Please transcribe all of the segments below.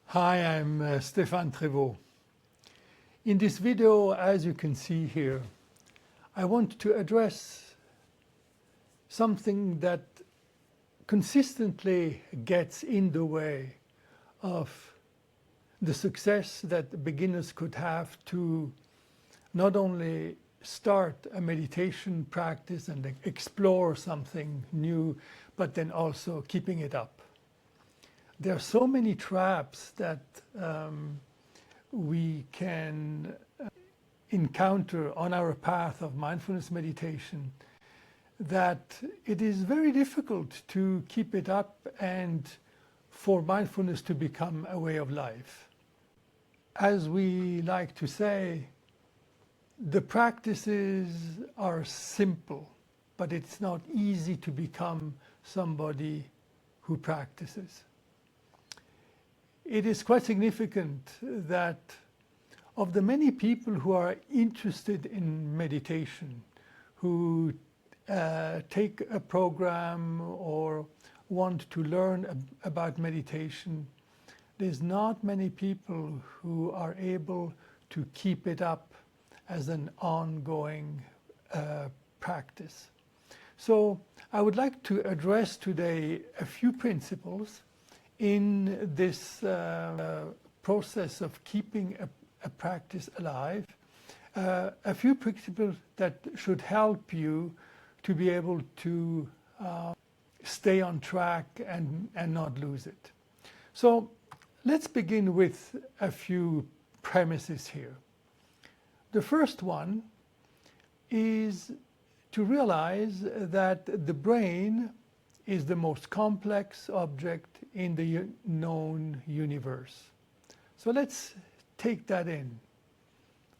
Hi, I'm Stéphane Prévost. In this video, as you can see here, I want to address something that consistently gets in the way of the success that beginners could have to not only start a meditation practice and explore something new, but then also keeping it up. There are so many traps that we can encounter on our path of mindfulness meditation that it is very difficult to keep it up and for mindfulness to become a way of life. As we like to say, the practices are simple, but it's not easy to become somebody who practices. It is quite significant that of the many people who are interested in meditation, who take a program or want to learn about meditation, there's not many people who are able to keep it up as an ongoing practice. So I would like to address today a few principles in this process of keeping a practice alive, a few principles that should help you to be able to stay on track and not lose it. So let's begin with a few premises here. The first one is to realize that the brain is the most complex object in the known universe. So let's take that in.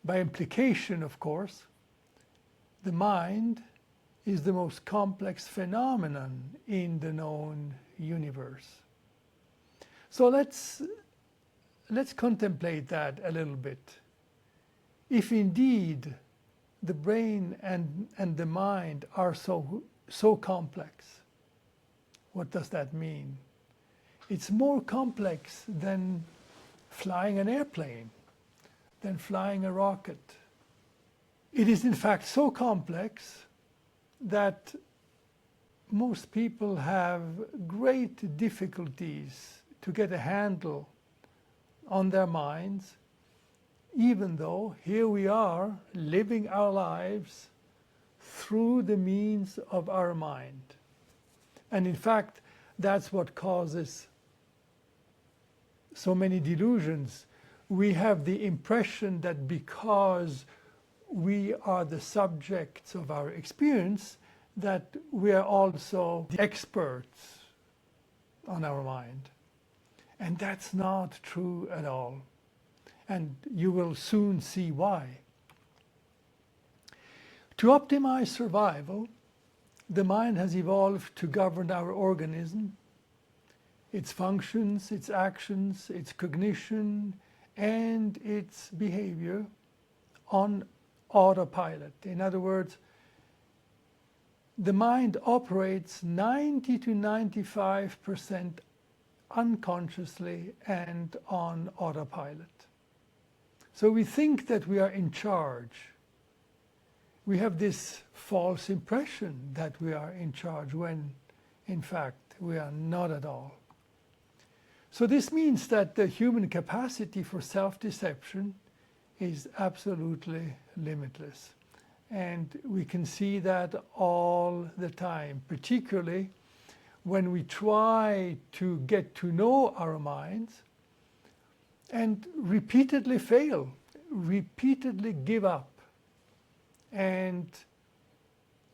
By implication, of course, the mind is the most complex phenomenon in the known universe. So let's contemplate that a little bit. If indeed the brain and the mind are so complex, what does that mean? It's more complex than flying an airplane, than flying a rocket. It is in fact so complex that most people have great difficulties to get a handle on their minds, even though here we are living our lives through the means of our mind. And in fact, that's what causes so many delusions. We have the impression that because we are the subjects of our experience, that we are also the experts on our mind. And that's not true at all. And you will soon see why. To optimize survival, the mind has evolved to govern our organism, its functions, its actions, its cognition, and its behavior on autopilot. In other words, the mind operates 90 to 95% unconsciously and on autopilot. So we think that we are in charge. We have this false impression that we are in charge when, in fact, we are not at all. So this means that the human capacity for self-deception is absolutely limitless. And we can see that all the time, particularly when we try to get to know our minds and repeatedly fail, repeatedly give up, and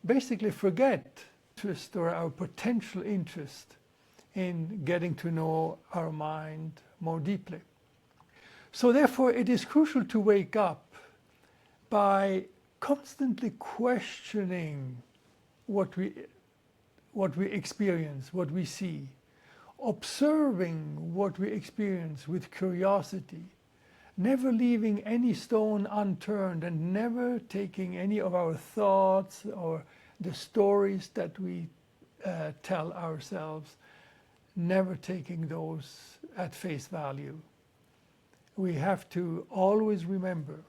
basically forget interest or our potential interest in getting to know our mind more deeply. So therefore, it is crucial to wake up by constantly questioning what we experience, what we see, observing what we experience with curiosity, never leaving any stone unturned and never taking any of our thoughts or the stories that we tell ourselves, never taking those at face value. we have to always remember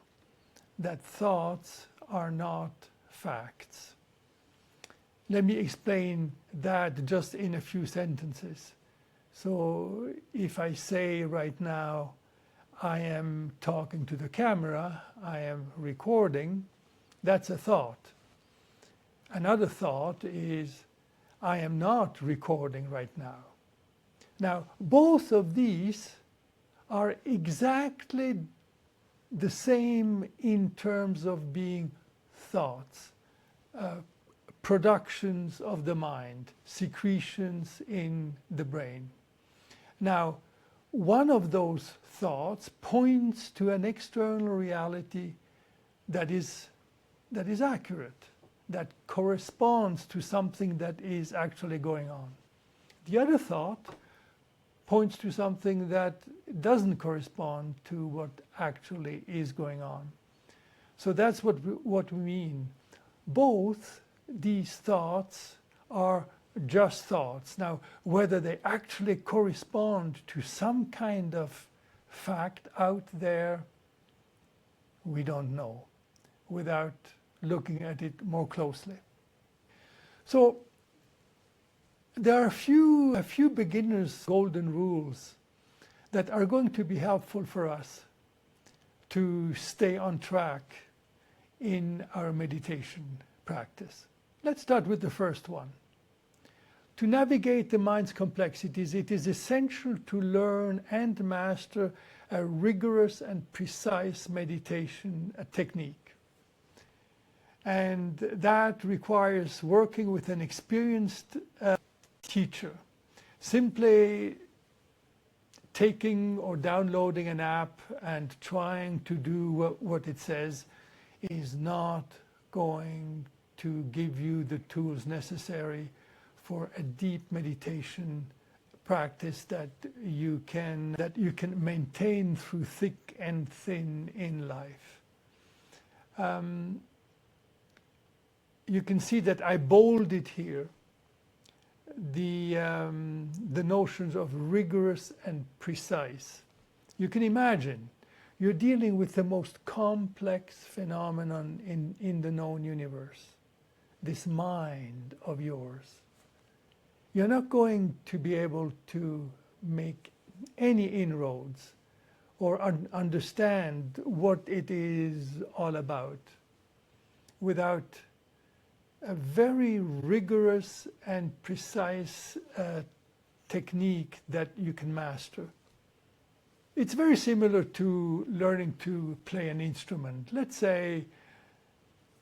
that thoughts are not facts. Let me explain that just in a few sentences. So if I say right now, I am talking to the camera, I am recording, that's a thought. Another thought is, I am not recording right now. Now, both of these are exactly the same in terms of being thoughts, productions of the mind, secretions in the brain. Now, one of those thoughts points to an external reality that is accurate, that corresponds to something that is actually going on. The other thought points to something that doesn't correspond to what actually is going on. So that's what we mean. Both these thoughts are just thoughts. Now, whether they actually correspond to some kind of fact out there, we don't know without looking at it more closely. So there are a few beginners' golden rules that are going to be helpful for us to stay on track in our meditation practice. Let's start with the first one. To navigate the mind's complexities, it is essential to learn and master a rigorous and precise meditation technique. And that requires working with an experienced teacher. Simply taking or downloading an app and trying to do what it says is not going to give you the tools necessary for a deep meditation practice that you can maintain through thick and thin in life. You can see that I bolded here the notions of rigorous and precise. You can imagine you're dealing with the most complex phenomenon in the known universe, this mind of yours. You're not going to be able to make any inroads or understand what it is all about without a very rigorous and precise technique that you can master. It's very similar to learning to play an instrument. Let's say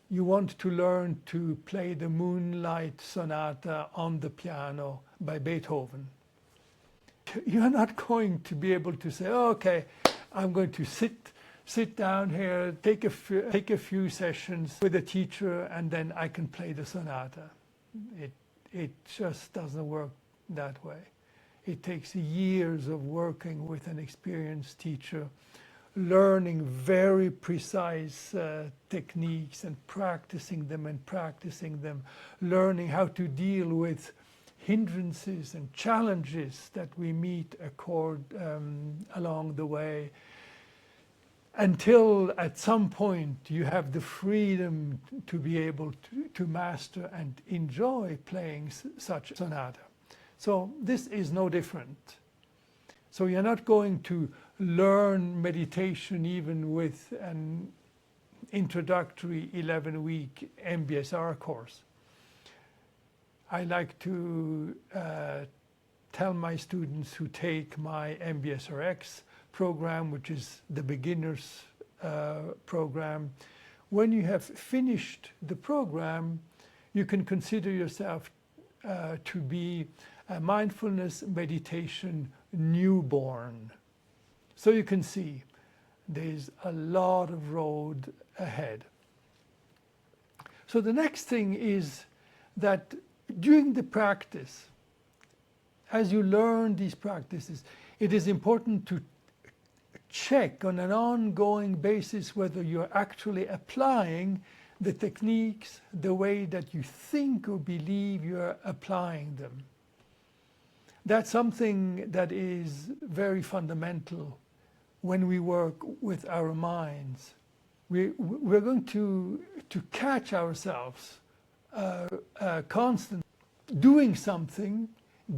you want to learn to play the Moonlight Sonata on the piano by Beethoven. You're not going to be able to say, oh, okay, I'm going to sit down here, take a few sessions with a teacher, and then I can play the sonata. It just doesn't work that way. It takes years of working with an experienced teacher, learning very precise techniques and practicing them, learning how to deal with hindrances and challenges that we meet along the way, until at some point you have the freedom to be able to master and enjoy playing such a sonata. So this is no different. So you're not going to learn meditation even with an introductory 11-week MBSR course. I like to tell my students who take my MBSRX program, which is the beginner's program, when you have finished the program, you can consider yourself to be a mindfulness meditation newborn. So you can see there's a lot of road ahead. So the next thing is that during the practice, as you learn these practices, it is important to check on an ongoing basis whether you're actually applying the techniques the way that you think or believe you're applying them. That's something that is very fundamental when we work with our minds. We're going to catch ourselves constantly doing something,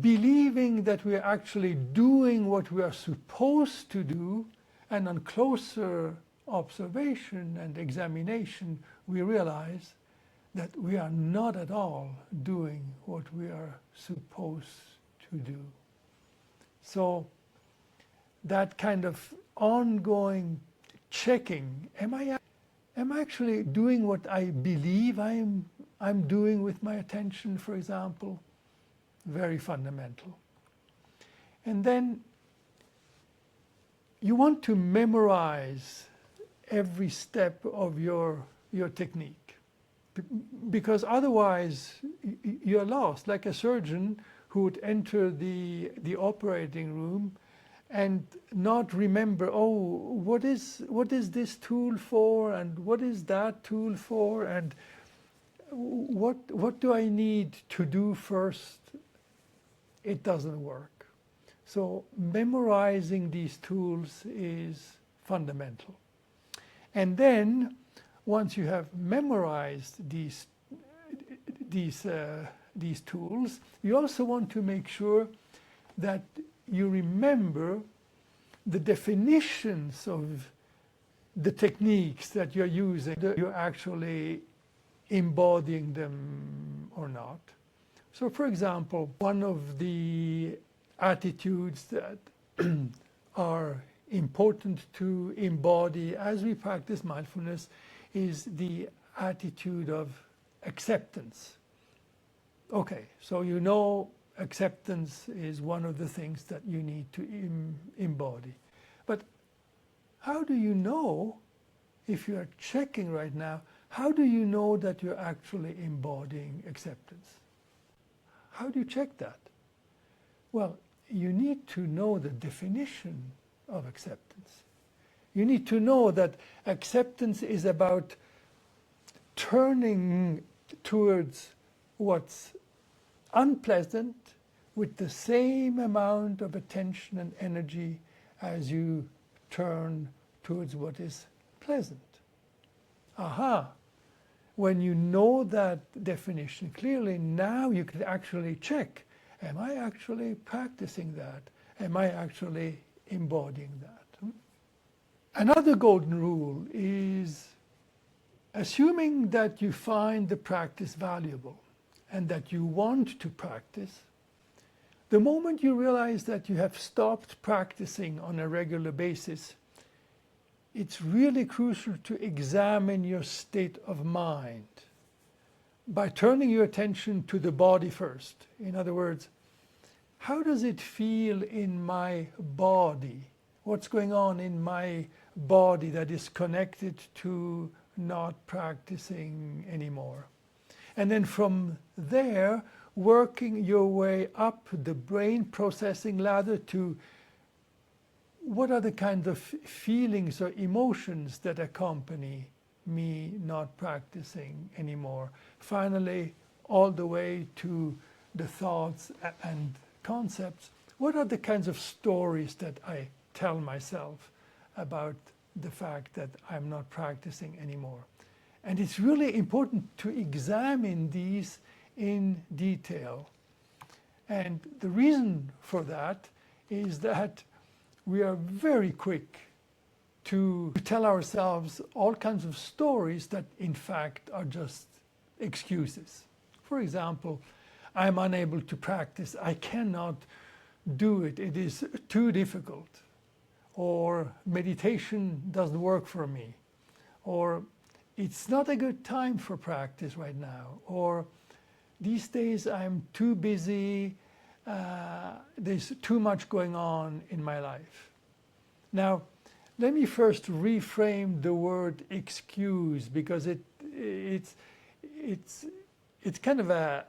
believing that we're actually doing what we are supposed to do, and on closer observation and examination, we realize that we are not at all doing what we are supposed to do. So that kind of ongoing checking, am I actually doing what I believe I'm doing with my attention, for example? Very fundamental. And then you want to memorize every step of your technique, because otherwise you're lost, like a surgeon who would enter the operating room and not remember, oh, what is this tool for, and what is that tool for, and what do I need to do first? It doesn't work. So memorizing these tools is fundamental. And then once you have memorized these tools, you also want to make sure that you remember the definitions of the techniques that you're using, that you're actually embodying them or not. So for example, one of the attitudes that are important to embody as we practice mindfulness is the attitude of acceptance. Okay, so you know acceptance is one of the things that you need to embody. But how do you know, if you are checking right now, how do you know that you're actually embodying acceptance? How do you check that? Well, you need to know the definition of acceptance. You need to know that acceptance is about turning towards what's unpleasant with the same amount of attention and energy as you turn towards what is pleasant. Aha! When you know that definition clearly, now you can actually check, am I actually practicing that? Am I actually embodying that? Another golden rule is assuming that you find the practice valuable and that you want to practice. The moment you realize that you have stopped practicing on a regular basis, it's really crucial to examine your state of mind by turning your attention to the body first. In other words, how does it feel in my body? What's going on in my body that is connected to not practicing anymore? And then from there, working your way up the brain processing ladder to what are the kind of feelings or emotions that accompany me not practicing anymore? Finally, all the way to the thoughts and concepts. What are the kinds of stories that I tell myself about the fact that I'm not practicing anymore? And it's really important to examine these in detail. And the reason for that is that we are very quick to tell ourselves all kinds of stories that in fact are just excuses. For example, I'm unable to practice, I cannot do it, it is too difficult. Or meditation doesn't work for me. Or it's not a good time for practice right now. Or these days I'm too busy, there's too much going on in my life. Now, let me first reframe the word excuse, because it's kind of a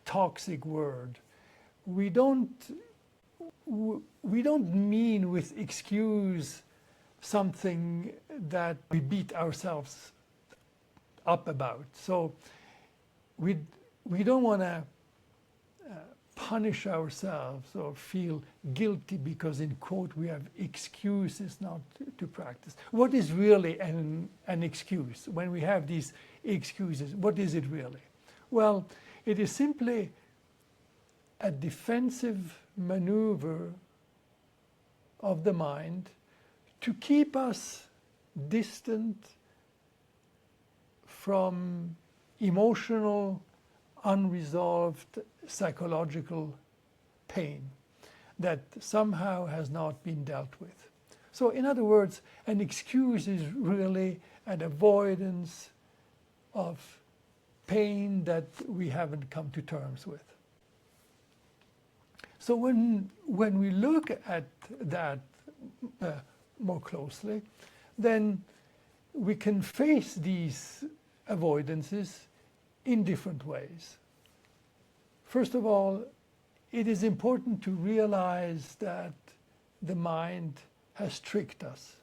toxic word. We don't mean with excuse something that we beat ourselves up about. So we don't want to punish ourselves or feel guilty because, in quote, we have excuses not to practice. What is really an excuse? When we have these excuses, what is it really? Well, it is simply a defensive maneuver of the mind to keep us distant from emotional, unresolved psychological pain that somehow has not been dealt with. So in other words, an excuse is really an avoidance of pain that we haven't come to terms with. So when we look at that more closely, then we can face these avoidances in different ways. First of all, it is important to realize that the mind has tricked us.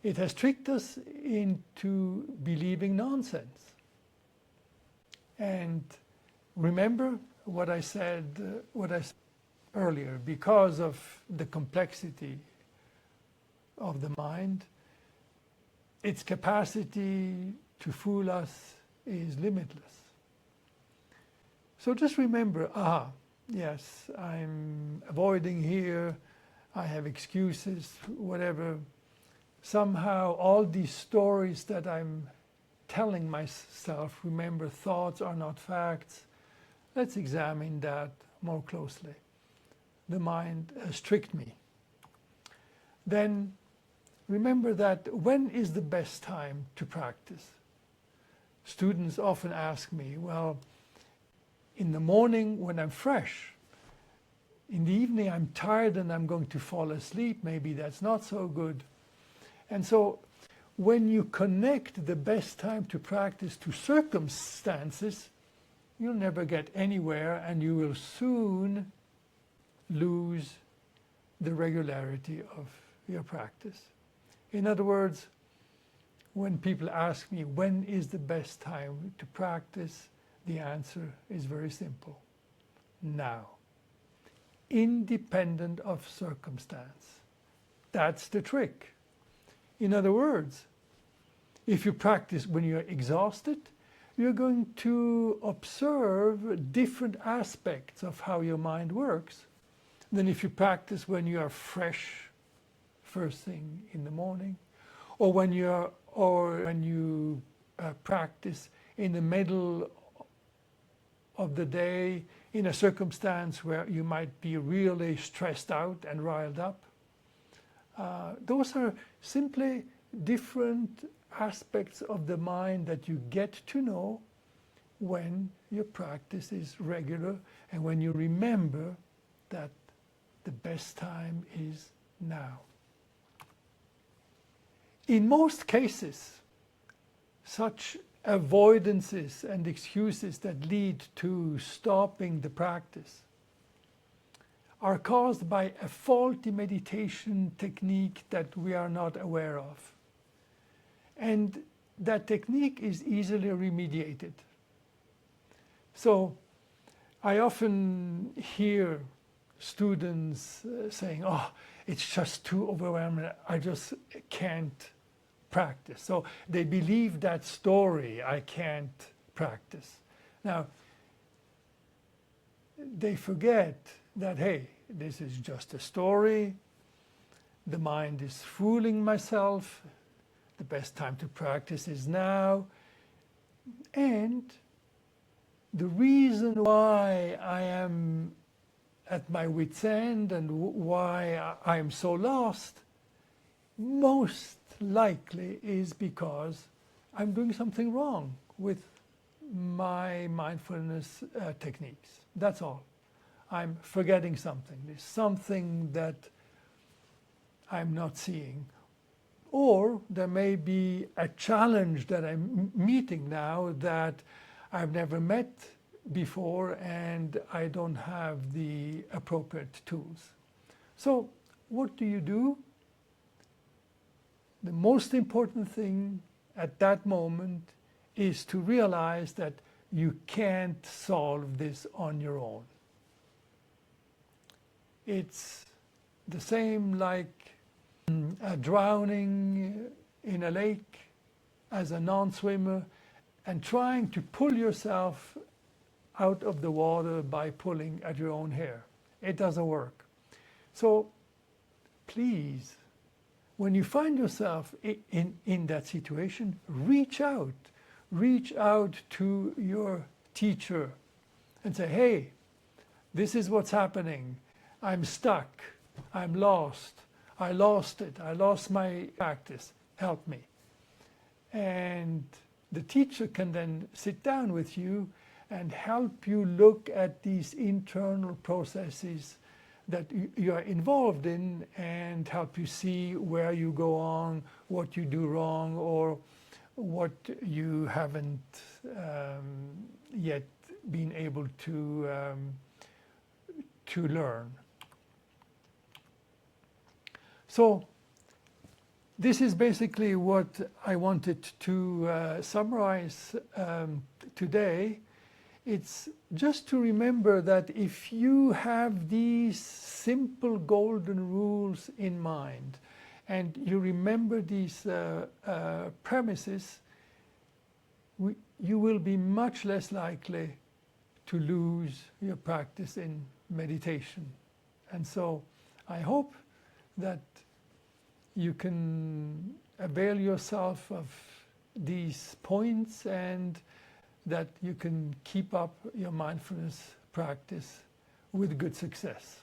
It has tricked us into believing nonsense. And remember what I said earlier, because of the complexity of the mind, its capacity to fool us is limitless. So just remember, yes, I'm avoiding here, I have excuses, whatever. Somehow all these stories that I'm telling myself, remember, thoughts are not facts. Let's examine that more closely. The mind has tricked me. Then remember that when is the best time to practice? Students often ask me, well, in the morning when I'm fresh, in the evening I'm tired and I'm going to fall asleep, maybe that's not so good. And so when you connect the best time to practice to circumstances, you'll never get anywhere and you will soon lose the regularity of your practice. In other words, when people ask me when is the best time to practice, the answer is very simple: now, independent of circumstance. That's the trick. In other words, if you practice when you're exhausted, you're going to observe different aspects of how your mind works than if you practice when you are fresh first thing in the morning, or when you practice in the middle of the day in a circumstance where you might be really stressed out and riled up. Those are simply different aspects of the mind that you get to know when your practice is regular and when you remember that the best time is now. In most cases, such avoidances and excuses that lead to stopping the practice are caused by a faulty meditation technique that we are not aware of. And that technique is easily remediated. So I often hear students saying, it's just too overwhelming, I just can't practice. So they believe that story, I can't practice. Now, they forget that, hey, this is just a story, the mind is fooling myself, the best time to practice is now, and the reason why I am at my wit's end and why I am so lost most likely is because I'm doing something wrong with my mindfulness techniques. That's all. I'm forgetting something. There's something that I'm not seeing. Or there may be a challenge that I'm meeting now that I've never met before and I don't have the appropriate tools. So what do? The most important thing at that moment is to realize that you can't solve this on your own. It's the same like drowning in a lake as a non-swimmer and trying to pull yourself out of the water by pulling at your own hair. It doesn't work. So please, when you find yourself in that situation, reach out. Reach out to your teacher and say, hey, this is what's happening. I'm stuck. I'm lost. I lost it. I lost my practice. Help me. And the teacher can then sit down with you and help you look at these internal processes that you are involved in and help you see where you go on, what you do wrong, or what you haven't yet been able to learn. So this is basically what I wanted to summarize today. It's just to remember that if you have these simple golden rules in mind and you remember these premises, you will be much less likely to lose your practice in meditation. And so I hope that you can avail yourself of these points and that you can keep up your mindfulness practice with good success.